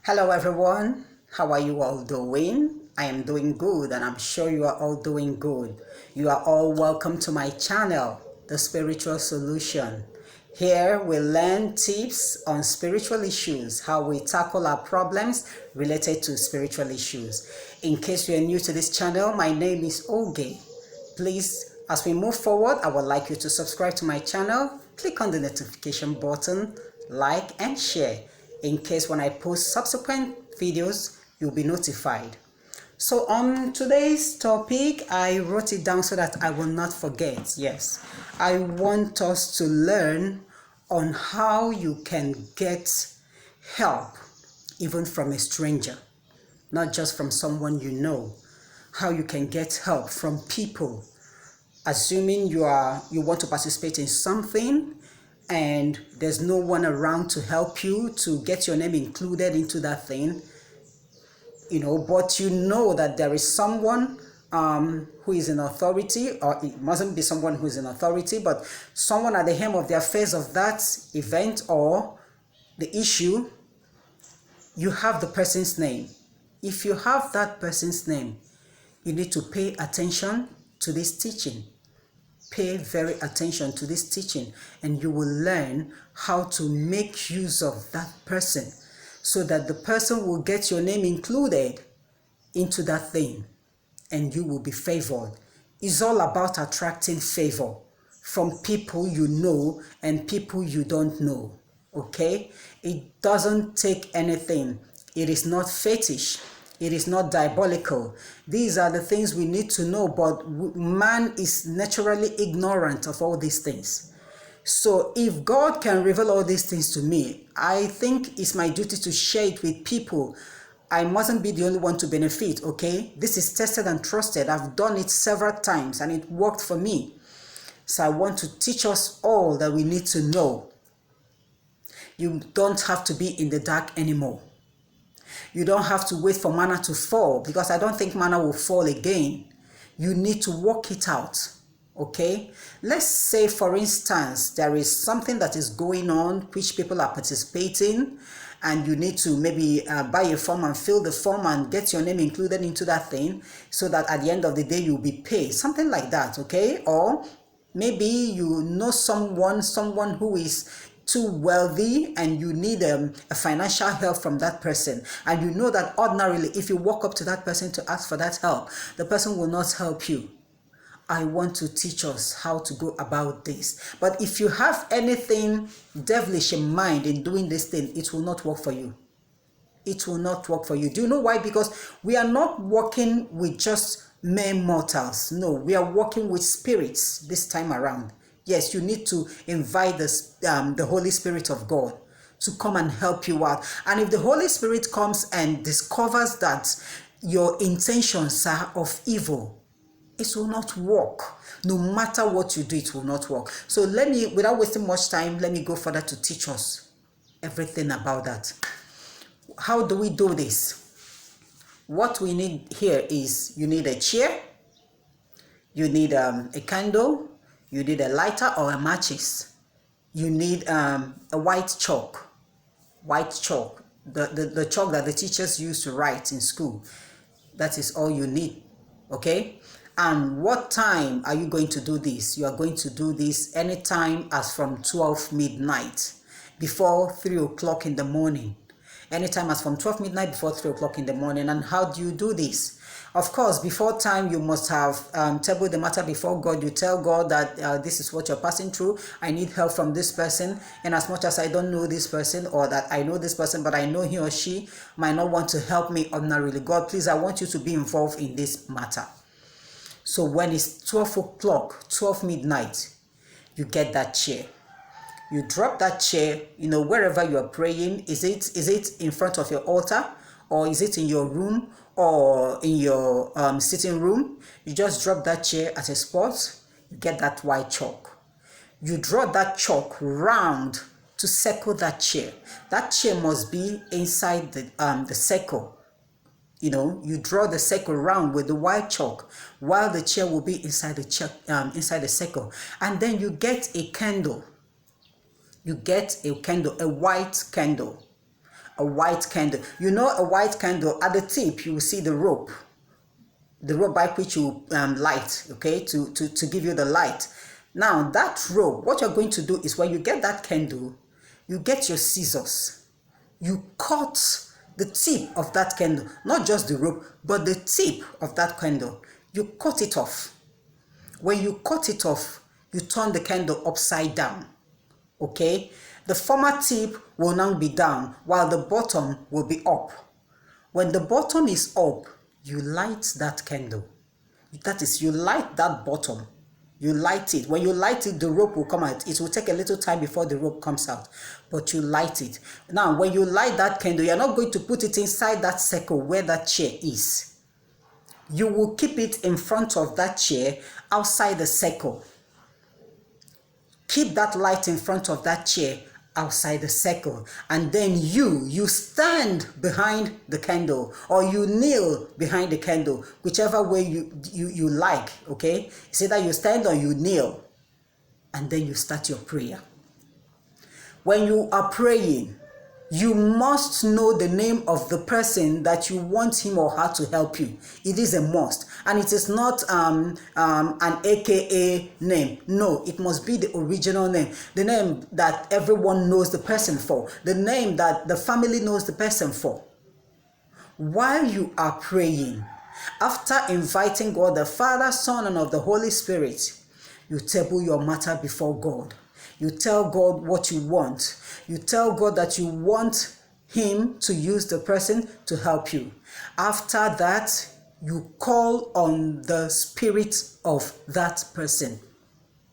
Hello everyone, how are you all doing? I am doing good and I'm sure you are all doing good. You are all welcome to my channel, The Spiritual Solution. Here we learn tips on spiritual issues, how we tackle our problems related to spiritual issues. In case you are new to this channel, my name is Oge. Please, as we move forward, I would like you to subscribe to my channel, click on the notification button, like and share in case when I post subsequent videos, you'll be notified. So on today's topic, I wrote it down so that I will not forget. Yes, I want us to learn on how you can get help even from a stranger, not just from someone you know. How you can get help from people. Assuming you want to participate in something and there's no one around to help you to get your name included into that thing, but you know that there is someone who is in authority, or it mustn't be someone who is in authority, but someone at the helm of the affairs of that event or the issue. You have the person's name. If you have that person's name, you need to pay attention to this teaching. Pay very attention to this teaching and you will learn how to make use of that person so that the person will get your name included into that thing and you will be favored. It's all about attracting favor from people you know and people you don't know. Okay? It doesn't take anything. It is not fetish. It is not diabolical. These are the things we need to know, but man is naturally ignorant of all these things. So if God can reveal all these things to me, I think it's my duty to share it with people. I mustn't be the only one to benefit, okay? This is tested and trusted. I've done it several times and it worked for me. So I want to teach us all that we need to know. You don't have to be in the dark anymore. You don't have to wait for manna to fall, because I don't think manna will fall again. You need to work it out, okay? Let's say, for instance, there is something that is going on which people are participating, and you need to maybe buy a form and fill the form and get your name included into that thing so that at the end of the day you'll be paid. Something like that, okay? Or maybe you know someone who is too wealthy and you need a financial help from that person, and you know that ordinarily if you walk up to that person to ask for that help, the person will not help you. I want to teach us how to go about this. But if you have anything devilish in mind in doing this thing, it will not work for you. It will not work for you. Do you know why? Because we are not working with just mere mortals. No, we are working with spirits this time around. Yes, you need to invite the Holy Spirit of God to come and help you out. And if the Holy Spirit comes and discovers that your intentions are of evil, it will not work. No matter what you do, it will not work. So without wasting much time, let me go further to teach us everything about that. How do we do this? What we need here is you need a chair, you need a candle, you need a lighter or a matches. You need a white chalk. White chalk. The chalk that the teachers used to write in school. That is all you need. Okay? And what time are you going to do this? You are going to do this anytime as from 12 midnight. Before 3 o'clock in the morning. Anytime as from 12 midnight before 3 o'clock in the morning. And how do you do this? Of course, before time, you must have tabled the matter before God. You tell God that this is what you're passing through. I need help from this person. And as much as I don't know this person, or that I know this person, but I know he or she might not want to help me ordinarily. God, please, I want you to be involved in this matter. So when it's 12 o'clock, 12 midnight, you get that chair. You drop that chair, wherever you are praying. Is it in front of your altar? Or is it in your room or in your sitting room? You just drop that chair at a spot, you get that white chalk. You draw that chalk round to circle that chair. That chair must be inside the circle. You draw the circle round with the white chalk while the chair will be inside the circle. And then you get a candle. You get a candle, a white candle. a white candle. You know, a white candle, at the tip, you will see the rope by which you light, okay, to give you the light. Now, that rope, what you're going to do is when you get that candle, you get your scissors. You cut the tip of that candle, not just the rope, but the tip of that candle. You cut it off. When you cut it off, you turn the candle upside down, okay? The former tip will now be down, while the bottom will be up. When the bottom is up, you light that candle. That is, you light that bottom. You light it. When you light it, the rope will come out. It will take a little time before the rope comes out, but you light it. Now, when you light that candle, you're not going to put it inside that circle where that chair is. You will keep it in front of that chair outside the circle. Keep that light in front of that chair outside the circle, and then you stand behind the candle, or you kneel behind the candle, whichever way you like, okay? It's either you stand or you kneel, and then you start your prayer. When you are praying, you must know the name of the person that you want him or her to help you. It is a must. And it is not an AKA name. No, it must be the original name. The name that everyone knows the person for. The name that the family knows the person for. While you are praying, after inviting God the Father, Son, and of the Holy Spirit, you table your matter before God. You tell God what you want. You tell God that you want him to use the person to help you. After that, you call on the spirit of that person.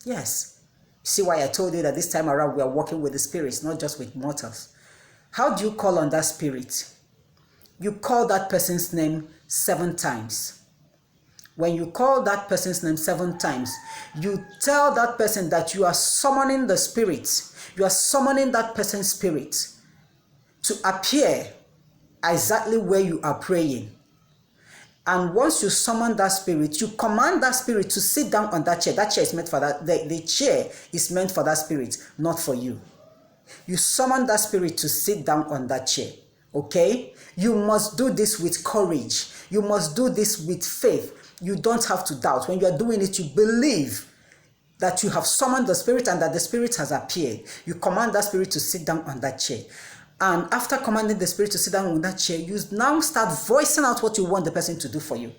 Yes. See why I told you that this time around we are working with the spirits, not just with mortals. How do you call on that spirit? You call that person's name 7 times. When you call that person's name 7 times, you tell that person that you are summoning the spirit. You are summoning that person's spirit to appear exactly where you are praying. And once you summon that spirit, you command that spirit to sit down on that chair. That chair is meant for that. The chair is meant for that spirit, not for you. You summon that spirit to sit down on that chair. Okay? You must do this with courage. You must do this with faith. You don't have to doubt. When you are doing it, you believe that you have summoned the spirit and that the spirit has appeared. You command that spirit to sit down on that chair. And after commanding the spirit to sit down on that chair, you now start voicing out what you want the person to do for you.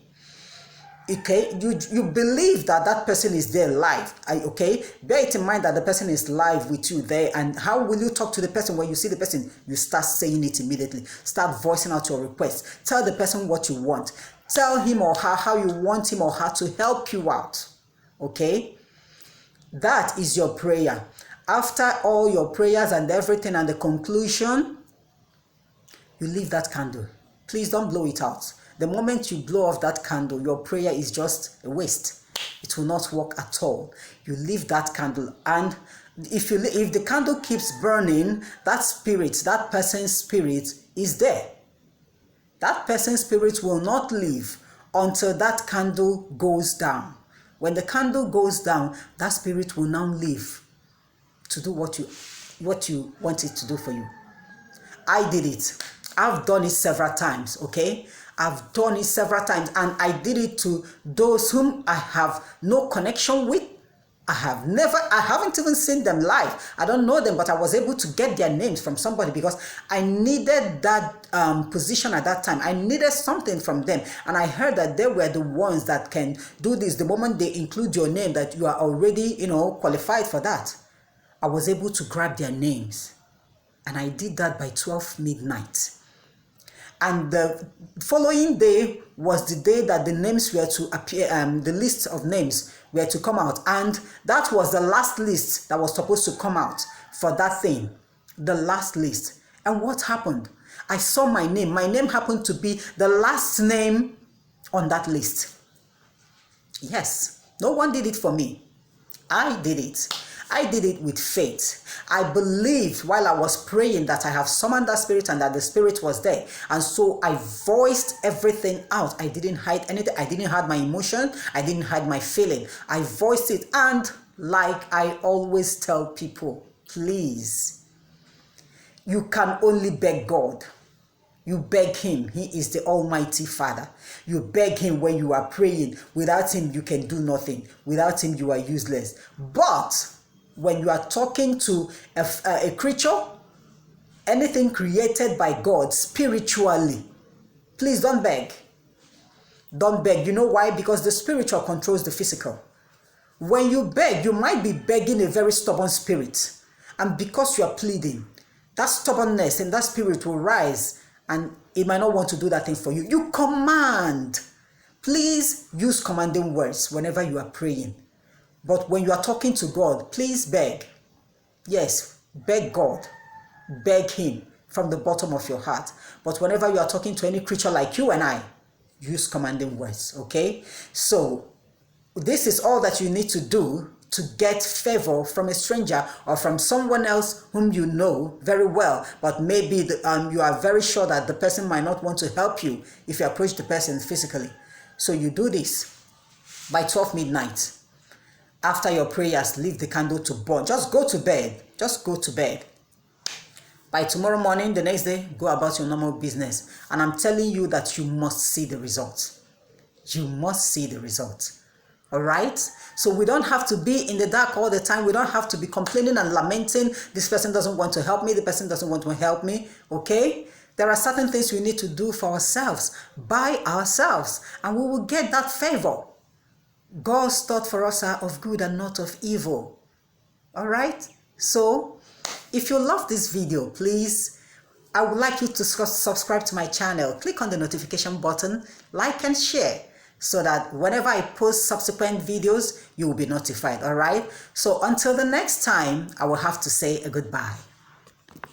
Okay, you believe that that person is there live. Okay, bear it in mind that the person is live with you there. And how will you talk to the person when you see the person? You start saying it immediately. Start voicing out your request. Tell the person what you want. Tell him or her how you want him or her to help you out. Okay, that is your prayer. After all your prayers and everything and the conclusion, you leave that candle. Please don't blow it out. The moment you blow off that candle, your prayer is just a waste. It will not work at all. You leave that candle, and if the candle keeps burning, that spirit, that person's spirit is there. That person's spirit will not leave until that candle goes down. When the candle goes down, that spirit will now leave to do what you want it to do for you. I did it. I've done it several times, okay? I've done it several times, and I did it to those whom I have no connection with. I haven't even seen them live. I don't know them, but I was able to get their names from somebody because I needed that position at that time. I needed something from them, and I heard that they were the ones that can do this. The moment they include your name, that you are already, qualified for that. I was able to grab their names, and I did that by 12 midnight. And the following day was the day that the names were to appear, the list of names were to come out. And that was the last list that was supposed to come out for that thing. The last list. And what happened? I saw my name. My name happened to be the last name on that list. Yes, no one did it for me. I did it. I did it with faith. I believed while I was praying that I have summoned that spirit and that the spirit was there. And so I voiced everything out. I didn't hide anything. I didn't hide my emotion. I didn't hide my feeling. I voiced it. And like I always tell people, please, you can only beg God. You beg him. He is the Almighty Father. You beg him when you are praying. Without him, you can do nothing. Without him, you are useless. But when you are talking to a creature, anything created by God spiritually, please don't beg. Don't beg. You know why? Because the spiritual controls the physical. When you beg, you might be begging a very stubborn spirit. And because you are pleading, that stubbornness and that spirit will rise and it might not want to do that thing for you. You command. Please use commanding words whenever you are praying. But when you are talking to God, please beg. Yes, beg God. Beg him from the bottom of your heart. But whenever you are talking to any creature like you and I, use commanding words, okay? So this is all that you need to do to get favor from a stranger or from someone else whom you know very well, but maybe you are very sure that the person might not want to help you if you approach the person physically. So you do this by 12 midnight. After your prayers, leave the candle to burn. Just go to bed. Just go to bed. By tomorrow morning, the next day, go about your normal business. And I'm telling you that you must see the result. You must see the result. All right? So we don't have to be in the dark all the time. We don't have to be complaining and lamenting. This person doesn't want to help me. The person doesn't want to help me. Okay? There are certain things we need to do for ourselves, by ourselves, and we will get that favor. God's thoughts for us are of good and not of evil. All right? So if you love this video, please, I would like you to subscribe to my channel. Click on the notification button, like and share, so that whenever I post subsequent videos, you will be notified. All right? So until the next time, I will have to say a goodbye.